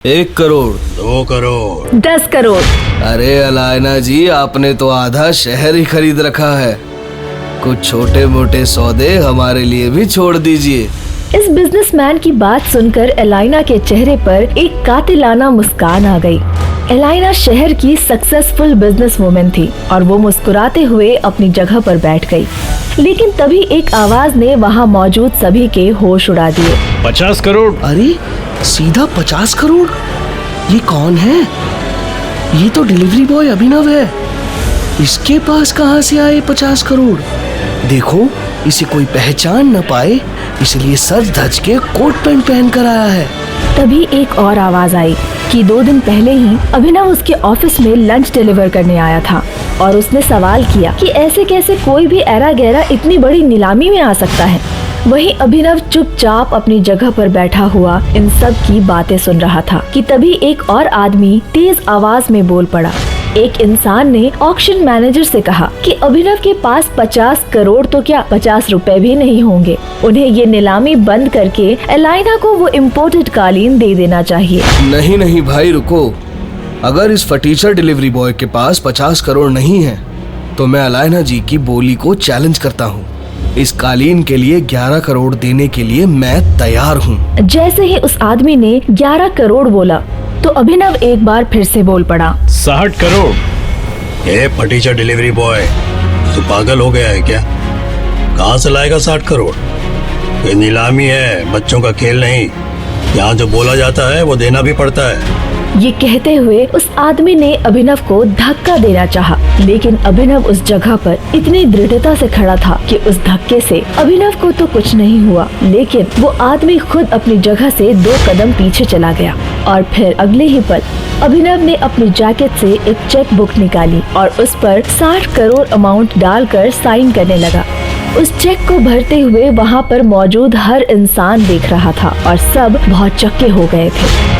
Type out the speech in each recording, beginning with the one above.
1 करोड़, 2 करोड़, 10 करोड़। अरे अलायना जी, आपने तो आधा शहर ही खरीद रखा है। कुछ छोटे मोटे सौदे हमारे लिए भी छोड़ दीजिए। इस बिजनेसमैन की बात सुनकर एलाइना के चेहरे पर एक कातिलाना मुस्कान आ गई। एलाइना शहर की सक्सेसफुल बिजनेस वुमेन थी और वो मुस्कुराते हुए अपनी जगह पर बैठ गई। लेकिन तभी एक आवाज ने वहाँ मौजूद सभी के होश उड़ा दिए। 50 करोड़। अरे सीधा 50 करोड़? ये कौन है? ये तो डिलीवरी बॉय अभिनव है। इसके पास कहाँ से आए 50 करोड़? देखो, इसे कोई पहचान न पाए इसलिए सज धज के कोट पैंट पहन कर आया है। तभी एक और आवाज आई कि 2 दिन पहले ही अभिनव उसके ऑफिस में लंच डिलीवर करने आया था और उसने सवाल किया कि ऐसे कैसे कोई भी ऐरा गैरा इतनी बड़ी नीलामी में आ सकता है। वहीं अभिनव चुपचाप अपनी जगह पर बैठा हुआ इन सब की बातें सुन रहा था कि तभी एक और आदमी तेज आवाज में बोल पड़ा। एक इंसान ने ऑक्शन मैनेजर से कहा कि अभिनव के पास 50 करोड़ तो क्या 50 रुपए भी नहीं होंगे। उन्हें ये नीलामी बंद करके एलाइना को वो इम्पोर्टेड कालीन दे देना चाहिए। नहीं नहीं भाई, रुको। अगर इस फटीचर डिलीवरी बॉय के पास 50 करोड़ नहीं है तो मैं अलायना जी की बोली को चैलेंज करता हूँ। इस कालीन के लिए 11 करोड़ देने के लिए मैं तैयार हूँ। जैसे ही उस आदमी ने 11 करोड़ बोला तो अभिनव एक बार फिर से बोल पड़ा। 60 करोड़। ये फटीचर डिलीवरी बॉय, तू पागल हो गया है क्या? कहाँ से लाएगा 60 करोड़? ये नीलामी है, बच्चों का खेल नहीं। यहाँ जो बोला जाता है वो देना भी पड़ता है। ये कहते हुए उस आदमी ने अभिनव को धक्का देना चाहा, लेकिन अभिनव उस जगह पर इतनी दृढ़ता से खड़ा था कि उस धक्के से अभिनव को तो कुछ नहीं हुआ, लेकिन वो आदमी खुद अपनी जगह से 2 कदम पीछे चला गया। और फिर अगले ही पल अभिनव ने अपनी जैकेट से एक चेक बुक निकाली और उस पर 60 करोड़ अमाउंट डालकर साइन करने लगा। उस चेक को भरते हुए वहाँ पर मौजूद हर इंसान देख रहा था और सब बहुत चक्के हो गए थे।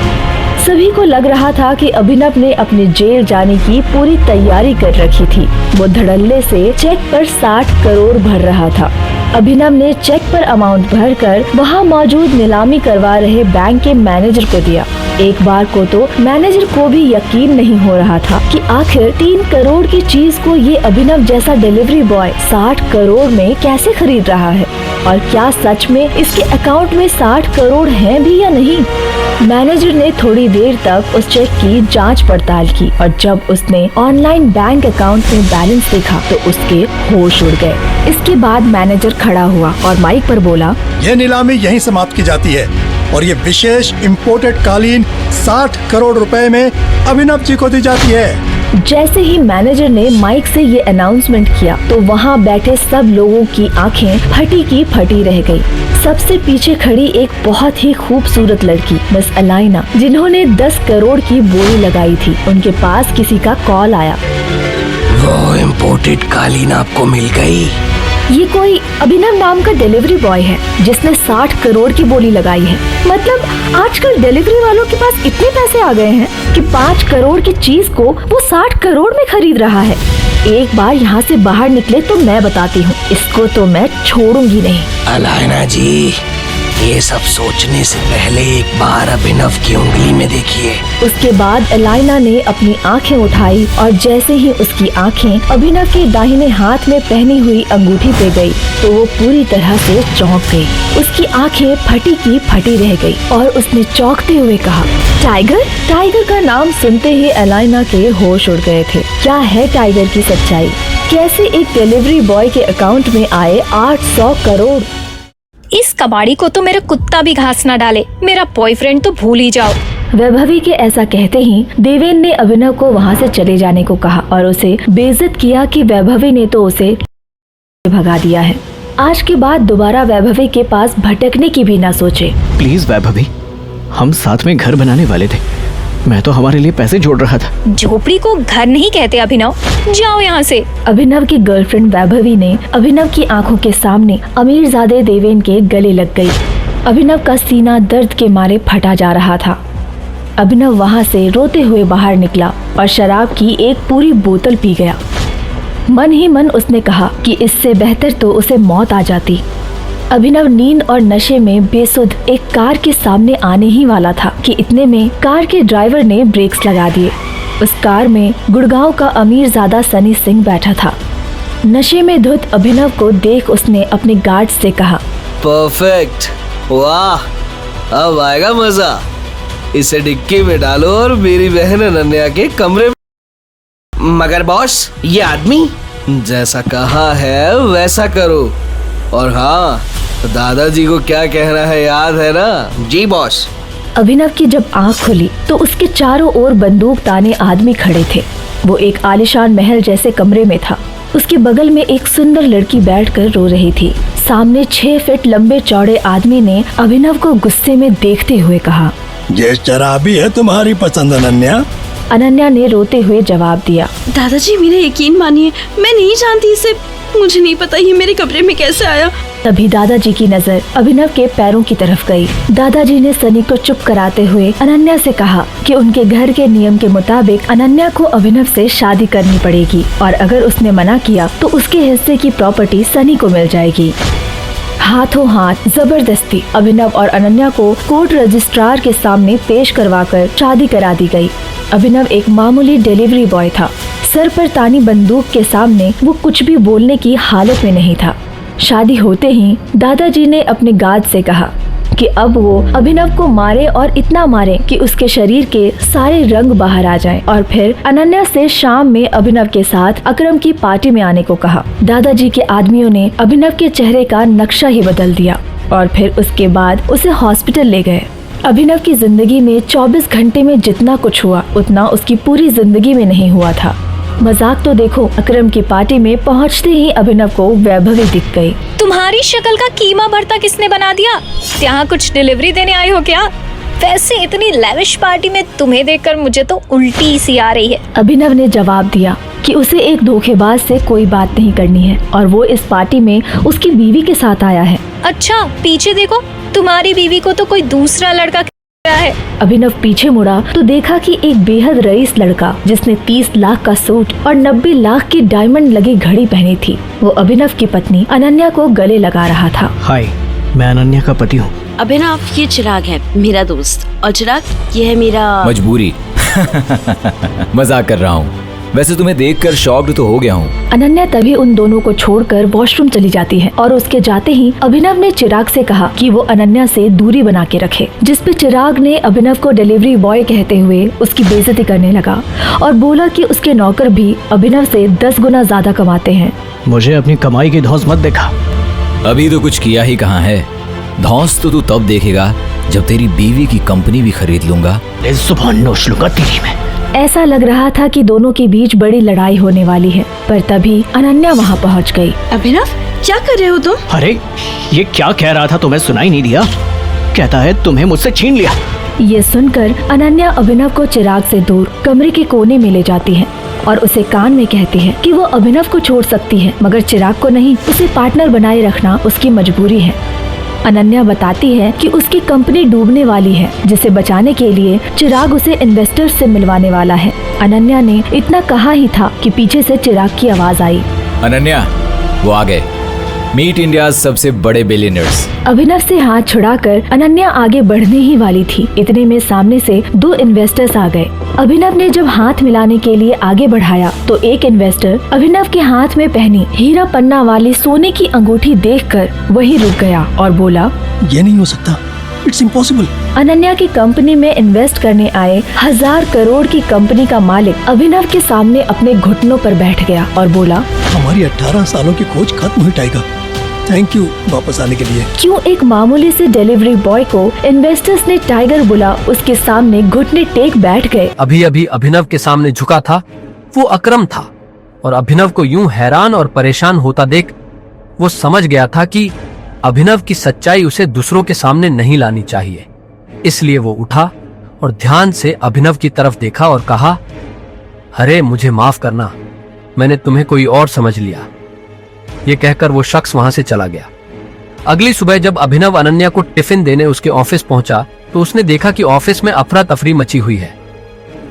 सभी को लग रहा था कि अभिनव ने अपने जेल जाने की पूरी तैयारी कर रखी थी। वो धड़ल्ले से चेक पर 60 करोड़ भर रहा था। अभिनव ने चेक पर अमाउंट भरकर वहाँ मौजूद नीलामी करवा रहे बैंक के मैनेजर को दिया। एक बार को तो मैनेजर को भी यकीन नहीं हो रहा था कि आखिर 3 करोड़ की चीज को ये अभिनव जैसा डिलीवरी बॉय 60 करोड़ में कैसे खरीद रहा है और क्या सच में इसके अकाउंट में 60 करोड़ हैं भी या नहीं। मैनेजर ने थोड़ी देर तक उस चेक की जांच पड़ताल की और जब उसने ऑनलाइन बैंक अकाउंट में बैलेंस देखा तो उसके होश उड़ गए। इसके बाद मैनेजर खड़ा हुआ और माइक पर बोला, यह नीलामी यहीं समाप्त की जाती है और ये विशेष इम्पोर्टेड कालीन 60 करोड़ रुपए में अभिनव जी को दी जाती है। जैसे ही मैनेजर ने माइक से ये अनाउंसमेंट किया तो वहाँ बैठे सब लोगों की आंखें फटी की फटी रह गई। सबसे पीछे खड़ी एक बहुत ही खूबसूरत लड़की मिस अलाइना, जिन्होंने 10 करोड़ की बोली लगाई थी, उनके पास किसी का कॉल आया। वो इम्पोर्टेड कालीन आपको मिल गई? ये कोई अभिनव नाम का डिलीवरी बॉय है जिसने 60 करोड़ की बोली लगाई है। मतलब आजकल डिलीवरी वालों के पास इतने पैसे आ गए हैं कि 5 करोड़ की चीज को वो 60 करोड़ में खरीद रहा है। एक बार यहाँ से बाहर निकले तो मैं बताती हूँ, इसको तो मैं छोड़ूंगी नहीं। अलायना जी, ये सब सोचने से पहले एक बार अभिनव की उंगली में देखिए। उसके बाद एलाइना ने अपनी आंखें उठाई और जैसे ही उसकी आंखें अभिनव के दाहिने हाथ में पहनी हुई अंगूठी पे गई तो वो पूरी तरह से चौंक गई। उसकी आंखें फटी की फटी रह गई और उसने चौंकते हुए कहा, टाइगर। टाइगर का नाम सुनते ही एलाइना के होश उड़ गए थे। क्या है टाइगर की सच्चाई? कैसे एक डिलीवरी बॉय के अकाउंट में आए 800 करोड़? इस कबाड़ी को तो मेरा कुत्ता भी घास ना डाले, मेरा बॉयफ्रेंड तो भूल ही जाओ। वैभवी के ऐसा कहते ही देवेन ने अभिनव को वहाँ से चले जाने को कहा और उसे बेइज्जत किया कि वैभवी ने तो उसे भगा दिया है। आज के बाद दोबारा वैभवी के पास भटकने की भी ना सोचे। प्लीज वैभवी, हम साथ में घर बनाने वाले थे, मैं तो हमारे लिए पैसे जोड़ रहा था। झोपड़ी को घर नहीं कहते अभिनव, जाओ यहाँ से। अभिनव की गर्लफ्रेंड वैभवी ने अभिनव की आंखों के सामने अमीरजादे देवेन के गले लग गई। अभिनव का सीना दर्द के मारे फटा जा रहा था। अभिनव वहाँ से रोते हुए बाहर निकला और शराब की एक पूरी बोतल पी गया। मन ही मन उसने कहा कि इससे बेहतर तो उसे मौत आ जाती। अभिनव नींद और नशे में बेसुध एक कार के सामने आने ही वाला था कि इतने में कार के ड्राइवर ने ब्रेक्स लगा दिए। उस कार में गुड़गांव का अमीरजादा सनी सिंह बैठा था। नशे में धुत अभिनव को देख उसने अपने गार्ड से कहा, परफेक्ट, वाह, अब आएगा मजा। इसे डिक्की में डालो और मेरी बहन अनन्या के कमरे में। मगर बॉस, ये आदमी जैसा कहा है वैसा करो। और हाँ, दादाजी को क्या कहना है याद है ना? जी बॉस। अभिनव की जब आंख खुली तो उसके चारों ओर बंदूक ताने आदमी खड़े थे। वो एक आलीशान महल जैसे कमरे में था। उसके बगल में एक सुंदर लड़की बैठकर रो रही थी। सामने 6 फीट लंबे चौड़े आदमी ने अभिनव को गुस्से में देखते हुए कहा, ये शराबी है तुम्हारी पसंद अनन्या? अनन्या ने रोते हुए जवाब दिया, दादाजी मेरा यकीन मानिए, मैं नहीं जानती इसे, मुझे नहीं पता ये मेरे कमरे में कैसे आया। तभी दादाजी की नजर अभिनव के पैरों की तरफ गई। दादाजी ने सनी को चुप कराते हुए अनन्या से कहा कि उनके घर के नियम के मुताबिक अनन्या को अभिनव से शादी करनी पड़ेगी और अगर उसने मना किया तो उसके हिस्से की प्रॉपर्टी सनी को मिल जाएगी। हाथों हाथ जबरदस्ती अभिनव और अनन्या को कोर्ट रजिस्ट्रार के सामने पेश करवाकर शादी करा दी गई। अभिनव एक मामूली डिलीवरी बॉय था। सर पर तानी बंदूक के सामने वो कुछ भी बोलने की हालत में नहीं था। शादी होते ही दादाजी ने अपने गार्ड से कहा कि अब वो अभिनव को मारे और इतना मारे कि उसके शरीर के सारे रंग बाहर आ जाएं और फिर अनन्या से शाम में अभिनव के साथ अकरम की पार्टी में आने को कहा। दादाजी के आदमियों ने अभिनव के चेहरे का नक्शा ही बदल दिया और फिर उसके बाद उसे हॉस्पिटल ले गए। अभिनव की जिंदगी में 24 घंटे में जितना कुछ हुआ उतना उसकी पूरी जिंदगी में नहीं हुआ था। मजाक तो देखो, अकरम की पार्टी में पहुंचते ही अभिनव को वैभवी दिख गई। तुम्हारी शक्ल का कीमा भरता किसने बना दिया? यहाँ कुछ डिलीवरी देने आए हो क्या? वैसे इतनी लेविश पार्टी में तुम्हें देखकर मुझे तो उल्टी सी आ रही है। अभिनव ने जवाब दिया कि उसे एक धोखेबाज से कोई बात नहीं करनी है और वो इस पार्टी में उसकी बीवी के साथ आया है। अच्छा, पीछे देखो, तुम्हारी बीवी को तो कोई दूसरा लड़का है। अभिनव पीछे मुड़ा तो देखा कि एक बेहद रईस लड़का जिसने 30 लाख का सूट और 90 लाख की डायमंड लगी घड़ी पहनी थी, वो अभिनव की पत्नी अनन्या को गले लगा रहा था। हाय, मैं अनन्या का पति हूँ। अभिनव, ये चिराग है मेरा दोस्त, और चिराग ये है मेरा मजबूरी। मजाक कर रहा हूँ। वैसे तुम्हें देखकर शॉक्ड तो हो गया हूँ। अनन्या तभी उन दोनों को छोड़कर वॉशरूम चली जाती है और उसके जाते ही अभिनव ने चिराग से कहा कि वो अनन्या से दूरी बना के रखे, जिसपे चिराग ने अभिनव को डिलीवरी बॉय कहते हुए उसकी बेइज्जती करने लगा और बोला कि उसके नौकर भी अभिनव से 10 गुना ज्यादा कमाते हैं। मुझे अपनी कमाई की धौंस मत देखा। अभी तो कुछ किया ही कहाँ है। धौंस तो तू तब देखेगा जब तेरी बीवी की कंपनी भी खरीद लूंगा। जुबान नोच लूंगा तेरी मैं। ऐसा लग रहा था कि दोनों के बीच बड़ी लड़ाई होने वाली है, पर तभी अनन्या वहाँ पहुँच गई। अभिनव, क्या कर रहे हो तुम? अरे, ये क्या कह रहा था तुम्हें सुनाई नहीं दिया? कहता है तुम्हें मुझसे छीन लिया। ये सुनकर अनन्या अभिनव को चिराग से दूर कमरे के कोने में ले जाती है और उसे कान में कहती है कि वो अभिनव को छोड़ सकती है मगर चिराग को नहीं। उसे पार्टनर बनाए रखना उसकी मजबूरी है। अनन्या बताती है कि उसकी कंपनी डूबने वाली है, जिसे बचाने के लिए चिराग उसे इन्वेस्टर्स से मिलवाने वाला है। अनन्या ने इतना कहा ही था कि पीछे से चिराग की आवाज आई। अनन्या, वो आ गए। मीट इंडिया सबसे बड़े बिलियनर्स। अभिनव से हाथ छुड़ाकर अनन्या आगे बढ़ने ही वाली थी, इतने में सामने से 2 इन्वेस्टर्स आ गए। अभिनव ने जब हाथ मिलाने के लिए आगे बढ़ाया तो एक इन्वेस्टर अभिनव के हाथ में पहनी हीरा पन्ना वाली सोने की अंगूठी देखकर वहीं रुक गया और बोला, ये नहीं हो सकता, इट्स इम्पॉसिबल। अनन्या की कंपनी में इन्वेस्ट करने आए 1000 करोड़ की कंपनी का मालिक अभिनव के सामने अपने घुटनों पर बैठ गया और बोला, हमारी 18 सालों की खोज खत्म हुई टाइगर, थैंक यू वापस आने के लिए। क्यों एक मामूली से डिलीवरी बॉय को इन्वेस्टर्स ने टाइगर बुला उसके सामने घुटने टेक बैठ गए। अभी अभी अभिनव के सामने झुका था वो अकरम था और अभिनव को यूं हैरान और परेशान होता देख वो समझ गया था कि अभिनव की सच्चाई उसे दूसरों के सामने नहीं लानी चाहिए। इसलिए वो उठा और ध्यान से अभिनव की तरफ देखा और कहा, अरे मुझे माफ करना, मैंने तुम्हें कोई और समझ लिया। ये कहकर वो शख्स वहां से चला गया। अगली सुबह जब अभिनव अनन्या को टिफिन देने उसके ऑफिस पहुंचा तो उसने देखा कि ऑफिस में अफरा तफरी मची हुई है।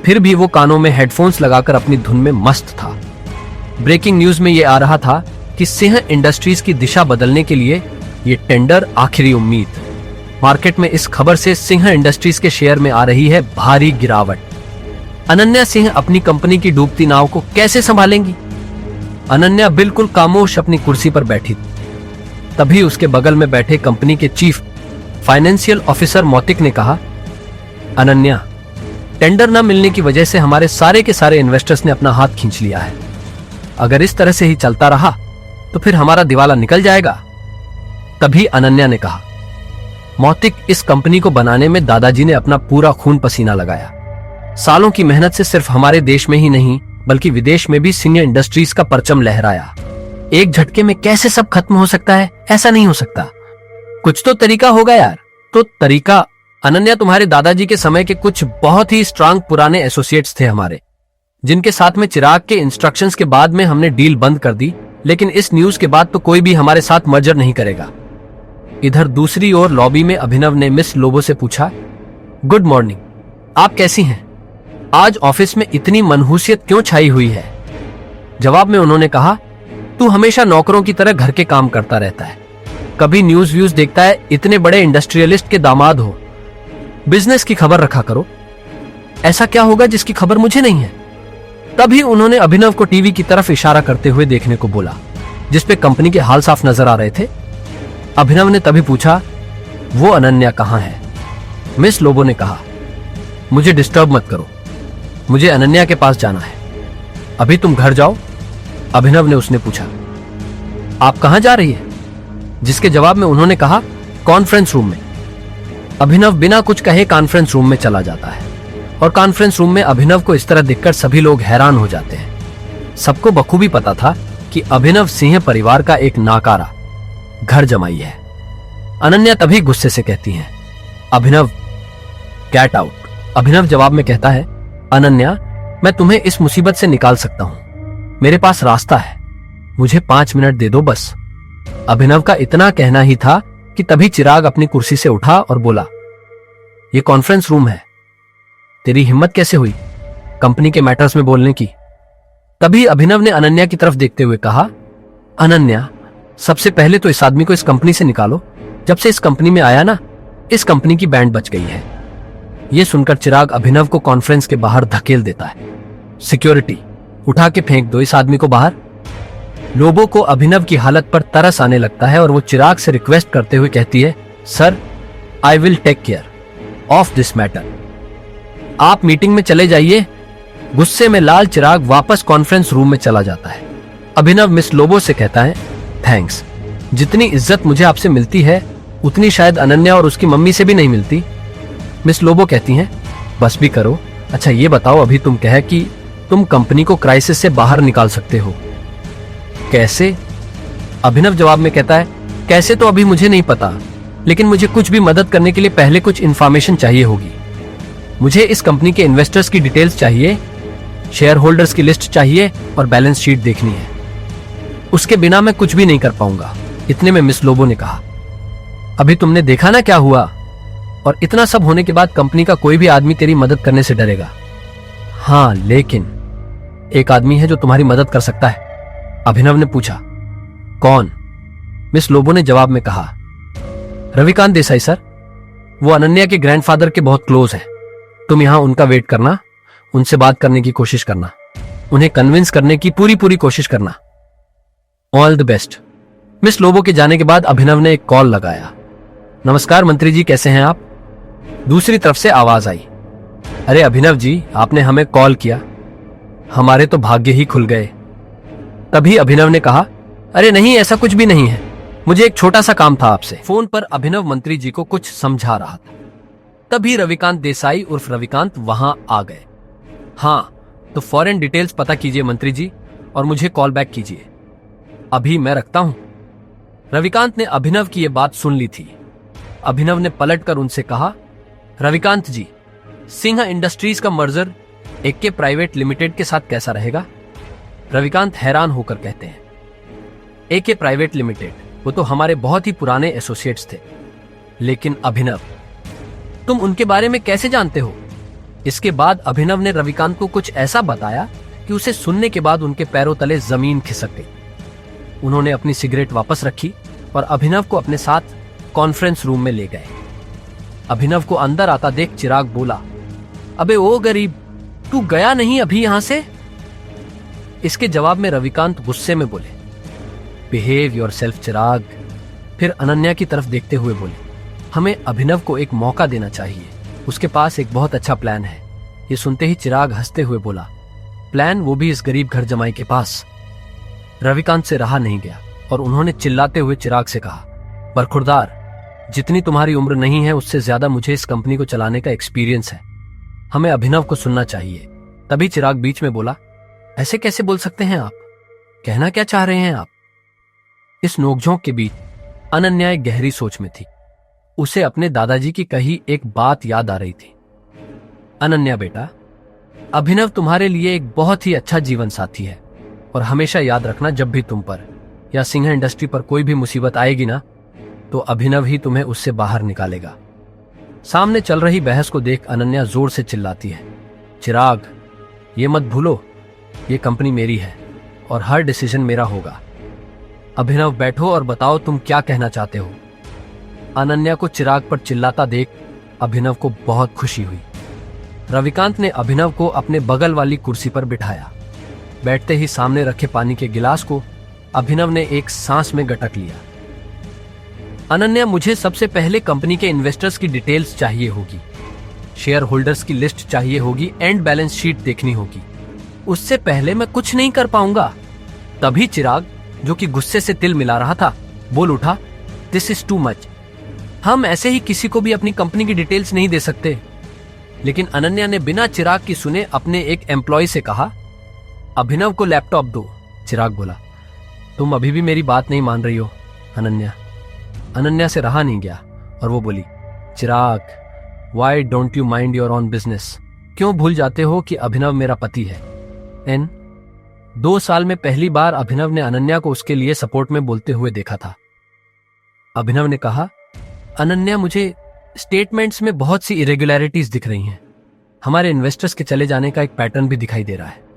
फिर भी वो कानों में हेडफोन्स लगाकर अपनी धुन में मस्त था। ब्रेकिंग न्यूज में ये आ रहा था कि सिंह इंडस्ट्रीज की दिशा बदलने के लिए ये टेंडर आखिरी उम्मीद। मार्केट में इस खबर से सिंह इंडस्ट्रीज के शेयर में आ रही है भारी गिरावट। अनन्या सिंह अपनी कंपनी की डूबती नाव को कैसे संभालेंगी? अनन्या बिल्कुल खामोश अपनी कुर्सी पर बैठी थी। तभी उसके बगल में बैठे कंपनी के चीफ फाइनेंशियल ऑफिसर मौतिक ने कहा, अनन्या, टेंडर न मिलने की वजह से हमारे सारे के सारे इन्वेस्टर्स ने अपना हाथ खींच लिया है। अगर इस तरह से ही चलता रहा तो फिर हमारा दिवाला निकल जाएगा। तभी अनन्या ने कहा, मौतिक, इस कंपनी को बनाने में दादाजी ने अपना पूरा खून पसीना लगाया। सालों की मेहनत से सिर्फ हमारे देश में ही नहीं बल्कि विदेश में भी सिंह इंडस्ट्रीज का परचम लहराया। एक झटके में कैसे सब खत्म हो सकता है? ऐसा नहीं हो सकता। कुछ तो तरीका होगा यार। तो तरीका? अनन्या, तुम्हारे दादाजी के समय के कुछ बहुत ही स्ट्रांग पुराने एसोसिएट्स थे हमारे, जिनके साथ में चिराग के इंस्ट्रक्शंस के बाद में हमने डील बंद कर दी, लेकिन इस न्यूज के बाद तो कोई भी हमारे साथ मर्जर नहीं करेगा। इधर दूसरी ओर लॉबी में अभिनव ने मिस लोबो से पूछा, गुड मॉर्निंग, आप कैसी हैं? आज ऑफिस में इतनी मनहूसियत क्यों छाई हुई है? जवाब में उन्होंने कहा, तू हमेशा नौकरों की तरह घर के काम करता रहता है, कभी न्यूज व्यूज देखता है, इतने बड़े इंडस्ट्रियलिस्ट के दामाद हो, बिजनेस की खबर रखा करो। ऐसा क्या होगा जिसकी खबर मुझे नहीं है? तभी उन्होंने अभिनव को टीवी की तरफ इशारा करते हुए देखने को बोला, जिसपे कंपनी के हाल साफ नजर आ रहे थे। अभिनव ने तभी पूछा, वो अनन्या कहां है? मिस लोबो ने कहा, मुझे डिस्टर्ब मत करो, मुझे अनन्या के पास जाना है। अभी तुम घर जाओ। अभिनव ने उसने पूछा, आप कहां जा रही है? जिसके जवाब में उन्होंने कहा, कॉन्फ्रेंस रूम में। अभिनव बिना कुछ कहे कॉन्फ्रेंस रूम में चला जाता है और कॉन्फ्रेंस रूम में अभिनव को इस तरह देखकर सभी लोग हैरान हो जाते हैं। सबको बखूबी पता था कि अभिनव सिंह परिवार का एक नाकारा घर जमाई है। अनन्या तभी गुस्से से कहती है, अभिनव, गेट आउट। अभिनव जवाब में कहता है, अनन्या, मैं तुम्हें इस मुसीबत से निकाल सकता हूं, मेरे पास रास्ता है, मुझे 5 मिनट दे दो बस। अभिनव का इतना कहना ही था कि तभी चिराग अपनी कुर्सी से उठा और बोला, ये कॉन्फ्रेंस रूम है, तेरी हिम्मत कैसे हुई कंपनी के मैटर्स में बोलने की? तभी अभिनव ने अनन्या की तरफ देखते हुए कहा, अनन्या, सबसे पहले तो इस आदमी को इस कंपनी से निकालो। जब से इस कंपनी में आया ना, इस कंपनी की बैंड बच गई है। यह सुनकर चिराग अभिनव को कॉन्फ्रेंस के बाहर धकेल देता है, सिक्योरिटी, उठा के फेंक दो इस आदमी को बाहर। लोबो को अभिनव की हालत पर तरस आने लगता है और वो चिराग से रिक्वेस्ट करते हुए कहती है, sir, I will take care of this matter, आप मीटिंग में चले जाइए। गुस्से में लाल चिराग वापस कॉन्फ्रेंस रूम में चला जाता है। अभिनव मिस लोबो से कहता है, थैंक्स, जितनी इज्जत मुझे आपसे मिलती है उतनी शायद अनन्या और उसकी मम्मी से भी नहीं मिलती। मिस लोबो कहती हैं, बस भी करो। अच्छा ये बताओ, अभी तुम कहे कि तुम कंपनी को क्राइसिस से बाहर निकाल सकते हो, कैसे? अभिनव जवाब में कहता है, कैसे तो अभी मुझे नहीं पता, लेकिन मुझे कुछ भी मदद करने के लिए पहले कुछ इंफॉर्मेशन चाहिए होगी। मुझे इस कंपनी के इन्वेस्टर्स की डिटेल्स चाहिए, शेयर होल्डर्स की लिस्ट चाहिए और बैलेंस शीट देखनी है। उसके बिना मैं कुछ भी नहीं कर पाऊंगा। इतने में मिस लोबो ने कहा, अभी तुमने देखा ना क्या हुआ, और इतना सब होने के बाद कंपनी का कोई भी आदमी तेरी मदद करने से डरेगा। हाँ, लेकिन एक आदमी है जो तुम्हारी मदद कर सकता है। अभिनव ने पूछा, कौन? मिस लोबो ने जवाब में कहा, रविकांत देसाई सर, वो अनन्या के ग्रैंडफादर के बहुत क्लोज हैं। तुम यहां उनका वेट करना, उनसे बात करने की कोशिश करना, उन्हें कन्विंस करने की पूरी कोशिश करना। All the best. Miss Lobo के जाने के बाद अभिनव ने एक कॉल लगाया। नमस्कार मंत्री जी, कैसे हैं आप? दूसरी तरफ से आवाज आई, अरे अभिनव जी, आपने हमें कॉल किया, हमारे तो भाग्य ही खुल गए। तभी अभिनव ने कहा, अरे नहीं, ऐसा कुछ भी नहीं है, मुझे एक छोटा सा काम था आपसे। फोन पर अभिनव मंत्री जी को कुछ समझा रहा था। तभी रविकांत देसाई उर्फ रविकांत वहां आ गए। हाँ, तो फॉरेन डिटेल्स पता कीजिए मंत्री जी और मुझे कॉल बैक कीजिए, अभी मैं रखता हूं। रविकांत ने अभिनव की यह बात सुन ली थी। अभिनव ने पलटकर उनसे कहा, रविकांत जी, सिंह इंडस्ट्रीज का मर्जर एके प्राइवेट लिमिटेड के साथ कैसा रहेगा? रविकांत हैरान होकर कहते हैं, एके प्राइवेट लिमिटेड, वो तो हमारे बहुत ही पुराने एसोसिएट्स थे। लेकिन अभिनव, तुम उनके बारे में कैसे जानते हो? इसके बाद अभिनव ने रविकांत को कुछ ऐसा बताया कि उसे सुनने के बाद उनके पैरों तले जमीन खिसक गई। उन्होंने अपनी सिगरेट वापस रखी और अभिनव को अपने साथ कॉन्फ्रेंस रूम में ले गए। अभिनव को अंदर आता देख चिराग बोला, अबे ओ गरीब, तू गया नहीं अभी यहां से? इसके जवाब में रविकांत गुस्से में बोले, बिहेव योरसेल्फ चिराग। फिर अनन्या की तरफ देखते हुए बोले, हमें अभिनव को एक मौका देना चाहिए, उसके पास एक बहुत अच्छा प्लान है। ये सुनते ही चिराग हंसते हुए बोला, प्लान, वो भी इस गरीब घर जमाई के पास? रविकांत से रहा नहीं गया और उन्होंने चिल्लाते हुए चिराग से कहा, बरखुरदार, जितनी तुम्हारी उम्र नहीं है उससे ज्यादा मुझे इस कंपनी को चलाने का एक्सपीरियंस है, हमें अभिनव को सुनना चाहिए। तभी चिराग बीच में बोला, ऐसे कैसे बोल सकते हैं आप? कहना क्या चाह रहे हैं आप? इस नोकझोंक के बीच अनन्या एक गहरी सोच में थी। उसे अपने दादाजी की कही एक बात याद आ रही थी। अनन्या बेटा, अभिनव तुम्हारे लिए एक बहुत ही अच्छा जीवन साथी है और हमेशा याद रखना, जब भी तुम पर या सिंह इंडस्ट्री पर कोई भी मुसीबत आएगी ना, तो अभिनव ही तुम्हें उससे बाहर निकालेगा। सामने चल रही बहस को देख अनन्या जोर से चिल्लाती है, चिराग, ये मत भूलो, ये कंपनी मेरी है और हर डिसीजन मेरा होगा। अभिनव बैठो और बताओ तुम क्या कहना चाहते हो। अनन्या को चिराग पर चिल्लाता देख अभिनव को बहुत खुशी हुई। रविकांत ने अभिनव को अपने बगल वाली कुर्सी पर बिठाया। बैठते ही सामने रखे पानी के गिलास को अभिनव ने एक सांस में गटक लिया। अनन्या, मुझे सबसे पहले कंपनी के इन्वेस्टर्स की डिटेल्स चाहिए होगी, शेयर होल्डर्स की लिस्ट चाहिए होगी, एंड बैलेंस शीट देखनी होगी। उससे पहले मैं कुछ नहीं कर पाऊंगा। तभी चिराग, जो कि गुस्से से तिल मिला रहा था, बोल उठा, दिस इज टू मच। हम ऐसे ही किसी को भी अपनी कंपनी की डिटेल्स नहीं दे सकते। लेकिन अनन्या ने बिना चिराग की सुने अपने एक एम्प्लॉय से कहा, अभिनव को लैपटॉप दो। चिराग बोला, तुम अभी भी मेरी बात नहीं मान रही हो अनन्या। अनन्या से रहा नहीं गया और वो बोली, Chirag, why don't you mind your own business? क्यों भूल जाते हो कि अभिनव मेरा पति है? 2 साल में पहली बार अभिनव ने अनन्या को उसके लिए सपोर्ट में बोलते हुए देखा था। अभिनव ने कहा, अनन्या, मुझे स्टेटमेंट्स में बहुत सी इरेगुलरिटीज दिख रही हैं। हमारे इन्वेस्टर्स के चले जाने का एक पैटर्न भी दिखाई दे रहा है।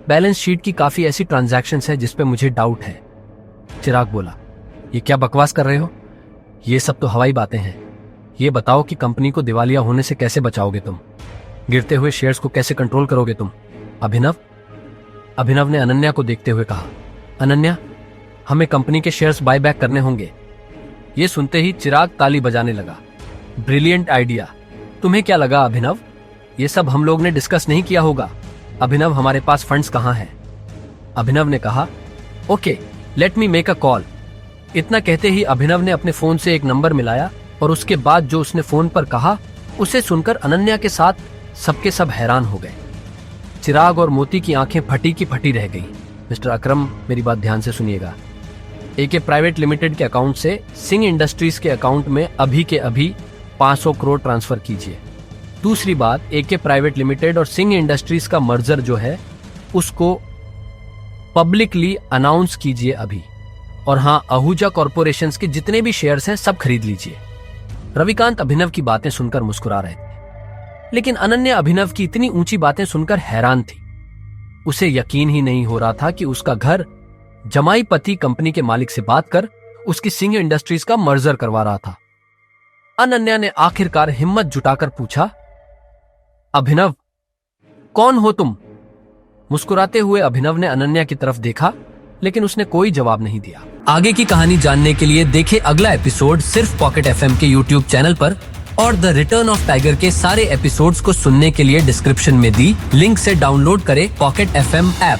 बैलेंस शीट की काफी ऐसी ट्रांजैक्शंस है जिस पे मुझे डाउट है। चिराग बोला, ये क्या बकवास कर रहे हो? ये सब तो हवाई बातें हैं। ये बताओ कि कंपनी को दिवालिया होने से कैसे बचाओगे तुम? गिरते हुए शेयर्स को कैसे कंट्रोल करोगे तुम? अभिनव ने अनन्या को देखते हुए कहा, अनन्या, हमें कंपनी के शेयर्स बाय बैक करने होंगे। ये सुनते ही चिराग ताली बजाने लगा, ब्रिलियंट आइडिया। तुम्हें क्या लगा अभिनव, ये सब हम लोग ने डिस्कस नहीं किया होगा? अभिनव, हमारे पास फंड्स कहां हैं? अभिनव ने कहा, okay, let me make a call. इतना कहते ही अभिनव ने अपने फोन से एक नंबर मिलाया और उसके बाद जो उसने फोन पर कहा उसे सुनकर अनन्या के साथ सबके सब हैरान हो गए। चिराग और मोती की आंखें फटी की फटी रह गई। मिस्टर अकरम, मेरी बात ध्यान से सुनिएगा। एके प्राइवेट लिमिटेड के अकाउंट से सिंह इंडस्ट्रीज के अकाउंट में अभी के अभी 500 करोड़ ट्रांसफर कीजिए। दूसरी बात, एके प्राइवेट लिमिटेड और सिंह इंडस्ट्रीज का मर्जर जो है उसको पब्लिकली अनाउंस कीजिए अभी। और हाँ, आहूजा कॉर्पोरेशंस के जितने भी शेयर्स हैं सब खरीद लीजिए। रविकांत अभिनव की बातें सुनकर मुस्कुरा रहे थे, लेकिन अनन्या अभिनव की इतनी ऊंची बातें सुनकर हैरान थी। उसे यकीन ही नहीं हो रहा था कि उसका घर जमाई पति कंपनी के मालिक से बात कर उसकी सिंह इंडस्ट्रीज का मर्जर करवा रहा था। अनन्या ने आखिरकार हिम्मत जुटाकर पूछा, अभिनव, कौन हो तुम? मुस्कुराते हुए अभिनव ने अनन्या की तरफ देखा, लेकिन उसने कोई जवाब नहीं दिया। आगे की कहानी जानने के लिए देखें अगला एपिसोड सिर्फ पॉकेट एफएम के यूट्यूब चैनल पर, और द रिटर्न ऑफ टाइगर के सारे एपिसोड्स को सुनने के लिए डिस्क्रिप्शन में दी लिंक से डाउनलोड करें पॉकेट एफएम ऐप।